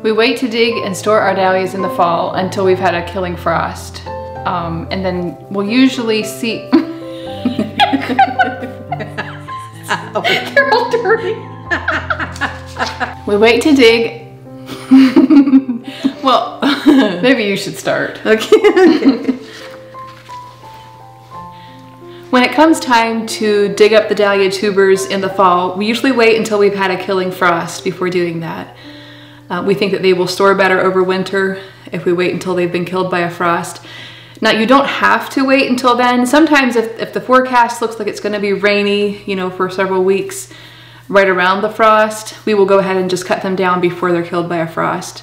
We wait to dig and store our dahlias in the fall until we've had a killing frost. And then we'll usually see... Carol dirty. We wait to dig... Well, maybe you should start. Okay. When it comes time to dig up the dahlia tubers in the fall, we usually wait until we've had a killing frost before doing that. We think that they will store better over winter if we wait until they've been killed by a frost. Now, you don't have to wait until then. Sometimes if the forecast looks like it's going to be rainy, you know, for several weeks right around the frost, we will go ahead and just cut them down before they're killed by a frost.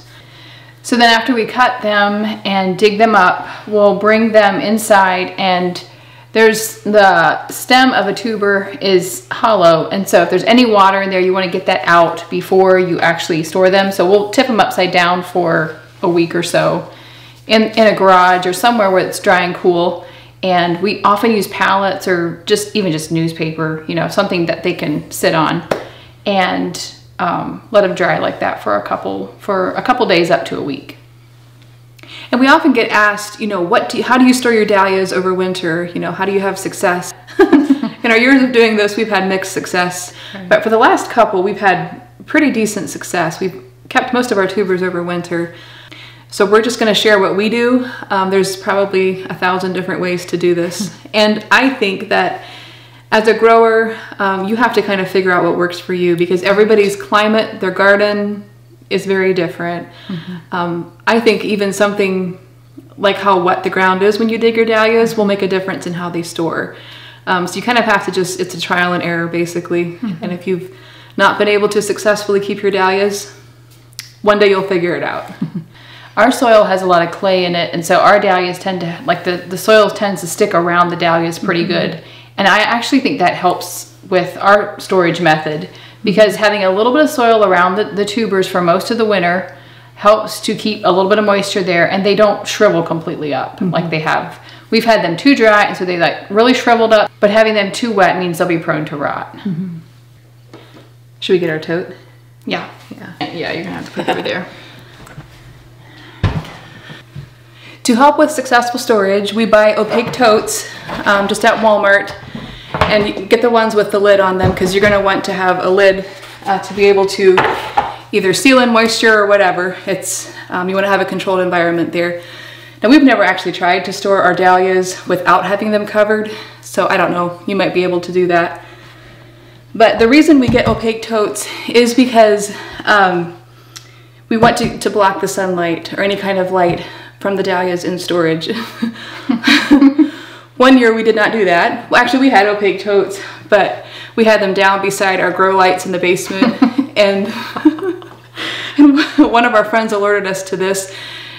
So then after we cut them and dig them up, we'll bring them inside, and there's the stem of a tuber is hollow, and so if there's any water in there, you want to get that out before you actually store them. So we'll tip them upside down for a week or so in a garage or somewhere where it's dry and cool. And we often use pallets or even just newspaper, you know, something that they can sit on, and let them dry like that for a couple days up to a week. And we often get asked, you know, how do you store your dahlias over winter? You know, how do you have success? In our years of doing this, we've had mixed success. Right. But for the last couple, we've had pretty decent success. We've kept most of our tubers over winter. So we're just going to share what we do. There's probably 1,000 different ways to do this. And I think that as a grower, you have to kind of figure out what works for you, because everybody's climate, their garden is very different. Mm-hmm. I think even something like how wet the ground is when you dig your dahlias will make a difference in how they store. So you kind of have to it's a trial and error basically. Mm-hmm. And if you've not been able to successfully keep your dahlias, one day you'll figure it out. Our soil has a lot of clay in it, and so our dahlias tend to, like the soil tends to stick around the dahlias pretty mm-hmm. good. And I actually think that helps with our storage method, because having a little bit of soil around the tubers for most of the winter helps to keep a little bit of moisture there, and they don't shrivel completely up mm-hmm. like they have. We've had them too dry, and so they like really shriveled up, but having them too wet means they'll be prone to rot. Mm-hmm. Should we get our tote? Yeah, you're gonna have to put it over there. To help with successful storage, we buy opaque totes just at Walmart, and you get the ones with the lid on them, because you're going to want to have a lid to be able to either seal in moisture or whatever. It's you want to have a controlled environment there. Now, we've never actually tried to store our dahlias without having them covered, so I don't know, you might be able to do that. But the reason we get opaque totes is because we want to block the sunlight or any kind of light from the dahlias in storage. One year we did not do that. Well, actually we had opaque totes, but we had them down beside our grow lights in the basement. and one of our friends alerted us to this.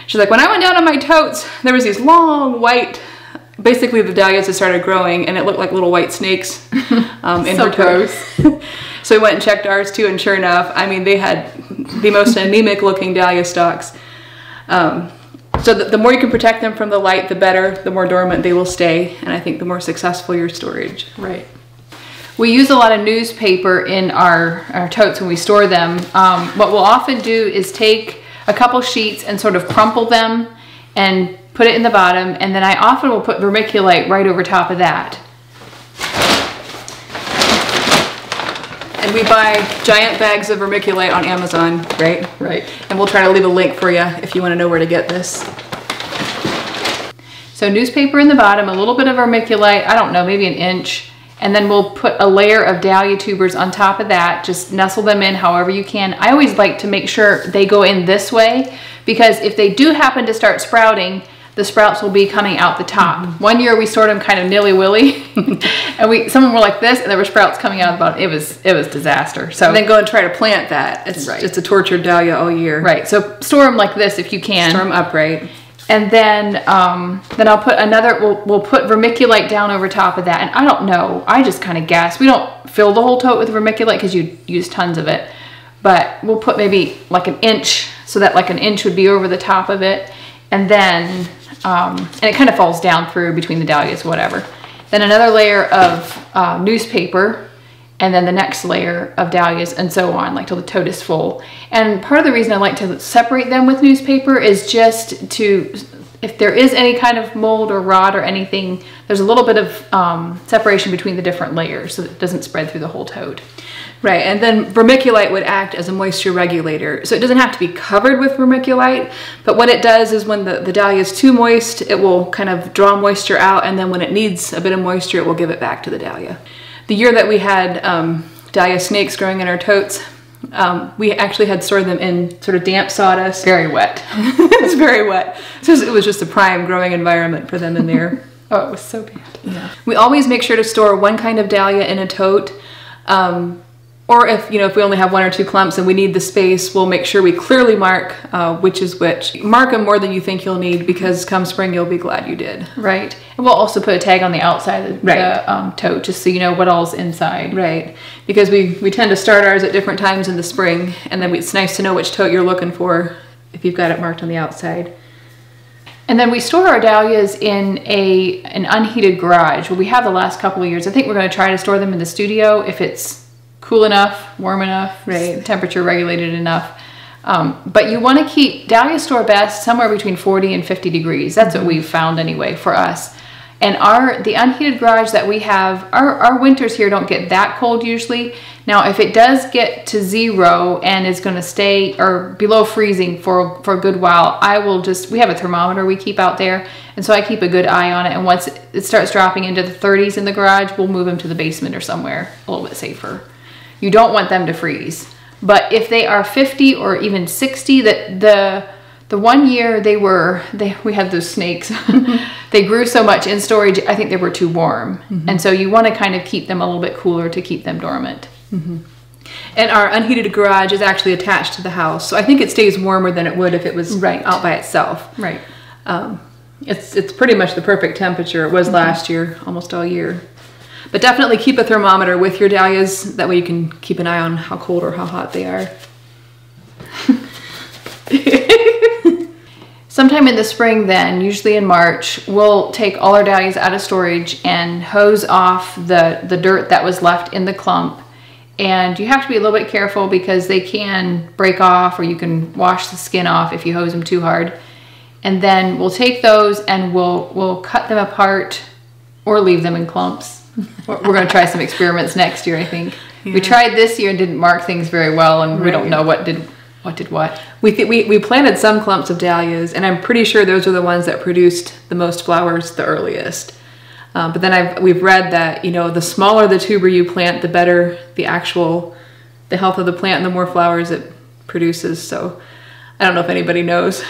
She's like, when I went down on my totes, there was these long white, basically the dahlias had started growing, and it looked like little white snakes in her toes. So we went and checked ours too, and sure enough, I mean, they had the most anemic looking dahlia stalks. So the more you can protect them from the light, the better, the more dormant they will stay, and I think the more successful your storage. Right. We use a lot of newspaper in our totes when we store them. What we'll often do is take a couple sheets and sort of crumple them and put it in the bottom, and then I often will put vermiculite right over top of that. And we buy giant bags of vermiculite on Amazon, right? Right. And we'll try to leave a link for you if you want to know where to get this. So newspaper in the bottom, a little bit of vermiculite, I don't know, maybe an inch. And then we'll put a layer of dahlia tubers on top of that. Just nestle them in however you can. I always like to make sure they go in this way, because if they do happen to start sprouting, the sprouts will be coming out the top. Mm-hmm. One year we stored them kind of nilly-willy, and some of them were like this, and there were sprouts coming out the bottom. It was disaster. So and then go and try to plant that. It's right. It's a tortured dahlia all year. Right. So store them like this if you can. Store them upright. And then I'll put we'll put vermiculite down over top of that. And I don't know, I just kind of guess. We don't fill the whole tote with vermiculite because you use tons of it. But we'll put maybe like an inch, so that like an inch would be over the top of it. And then, and it kind of falls down through between the dahlias, whatever. Then another layer of newspaper. and then the next layer of dahlias, and so on, like till the tote is full. And part of the reason I like to separate them with newspaper is just to, if there is any kind of mold or rot or anything, there's a little bit of separation between the different layers so that it doesn't spread through the whole tote. Right, and then vermiculite would act as a moisture regulator. So it doesn't have to be covered with vermiculite, but what it does is when the dahlia is too moist, it will kind of draw moisture out, and then when it needs a bit of moisture, it will give it back to the dahlia. The year that we had dahlia snakes growing in our totes, we actually had stored them in sort of damp sawdust. Very wet. It was very wet. So it was just a prime growing environment for them in there. Oh, it was so bad. Yeah. We always make sure to store one kind of dahlia in a tote. Or if we only have 1 or 2 clumps and we need the space, we'll make sure we clearly mark which is which. Mark them more than you think you'll need, because come spring you'll be glad you did. Right. And we'll also put a tag on the outside of the tote, just so you know what all's inside. Right. Because we tend to start ours at different times in the spring, and then it's nice to know which tote you're looking for if you've got it marked on the outside. And then we store our dahlias in an unheated garage. Well, we have the last couple of years. I think we're going to try to store them in the studio if it's cool enough, warm enough, right, temperature regulated enough. But you want to keep, dahlias store best somewhere between 40 and 50 degrees. That's what we've found anyway for us. And the unheated garage that we have, our winters here don't get that cold usually. Now, if it does get to 0 and is going to stay or below freezing for a good while, we have a thermometer we keep out there. And so I keep a good eye on it. And once it starts dropping into the 30s in the garage, we'll move them to the basement or somewhere a little bit safer. You don't want them to freeze. But if they are 50 or even 60, the 1 year we had those snakes, they grew so much in storage, I think they were too warm. Mm-hmm. And so you want to kind of keep them a little bit cooler to keep them dormant. Mm-hmm. And our unheated garage is actually attached to the house. So I think it stays warmer than it would if it was out by itself. Right. It's pretty much the perfect temperature. It was last year, almost all year. But definitely keep a thermometer with your dahlias. That way you can keep an eye on how cold or how hot they are. Sometime in the spring then, usually in March, we'll take all our dahlias out of storage and hose off the dirt that was left in the clump. And you have to be a little bit careful because they can break off, or you can wash the skin off if you hose them too hard. And then we'll take those and we'll cut them apart or leave them in clumps. We're going to try some experiments next year, I think. Yeah. We tried this year and didn't mark things very well, and we don't know what did what. We planted some clumps of dahlias, and I'm pretty sure those are the ones that produced the most flowers the earliest. But then we've read that the smaller the tuber you plant, the better the health of the plant and the more flowers it produces. So I don't know if anybody knows.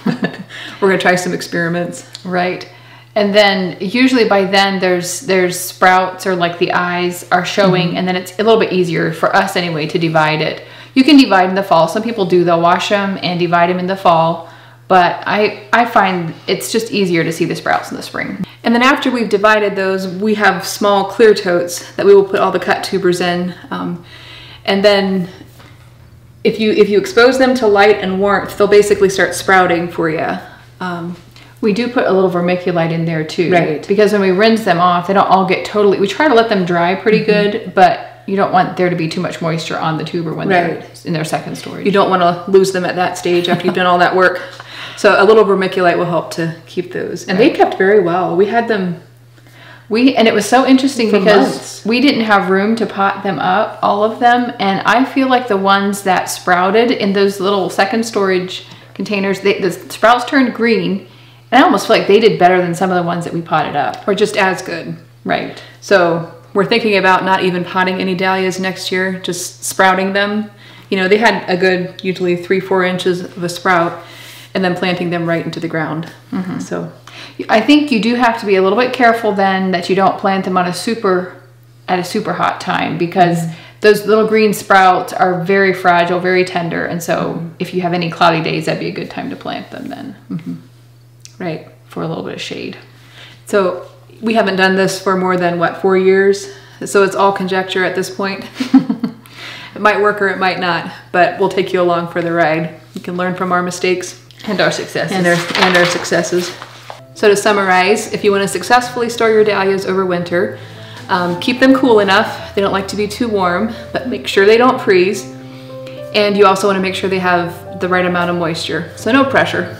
We're going to try some experiments. Right. And then usually by then there's sprouts, or like the eyes are showing, and then it's a little bit easier for us anyway to divide it. You can divide in the fall. Some people do. They'll wash them and divide them in the fall. But I find it's just easier to see the sprouts in the spring. And then after we've divided those, we have small clear totes that we will put all the cut tubers in. And then if you expose them to light and warmth, they'll basically start sprouting for you. We do put a little vermiculite in there too. Right. Because when we rinse them off, they don't all get totally, we try to let them dry pretty good, but you don't want there to be too much moisture on the tuber when they're in their second storage. You don't want to lose them at that stage after you've done all that work. So a little vermiculite will help to keep those. And they kept very well. We had them. And it was so interesting because months. We didn't have room to pot them up, all of them. And I feel like the ones that sprouted in those little second storage containers, the sprouts turned green. And I almost feel like they did better than some of the ones that we potted up. Or just as good. Right. So we're thinking about not even potting any dahlias next year, just sprouting them. They had a good, usually 3-4 inches of a sprout, and then planting them right into the ground. Mm-hmm. So I think you do have to be a little bit careful then that you don't plant them at a super hot time, because those little green sprouts are very fragile, very tender. And so if you have any cloudy days, that'd be a good time to plant them then. Mm-hmm. Right, for a little bit of shade. So we haven't done this for more than 4 years, so it's all conjecture at this point. It might work or it might not, but we'll take you along for the ride. You can learn from our mistakes and our successes. And our successes. So to summarize, if you want to successfully store your dahlias over winter, Keep them cool enough. They don't like to be too warm, but make sure they don't freeze. And you also want to make sure they have the right amount of moisture, so no pressure.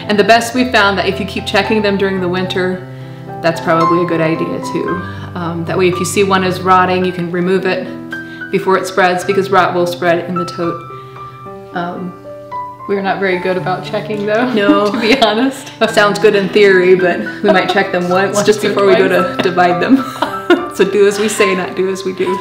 And the best we found that if you keep checking them during the winter, that's probably a good idea too. That way if you see one is rotting, you can remove it before it spreads, because rot will spread in the tote. We're not very good about checking though, no, to be honest. Sounds good in theory, but we might check them once just before we go to divide them. So do as we say, not do as we do.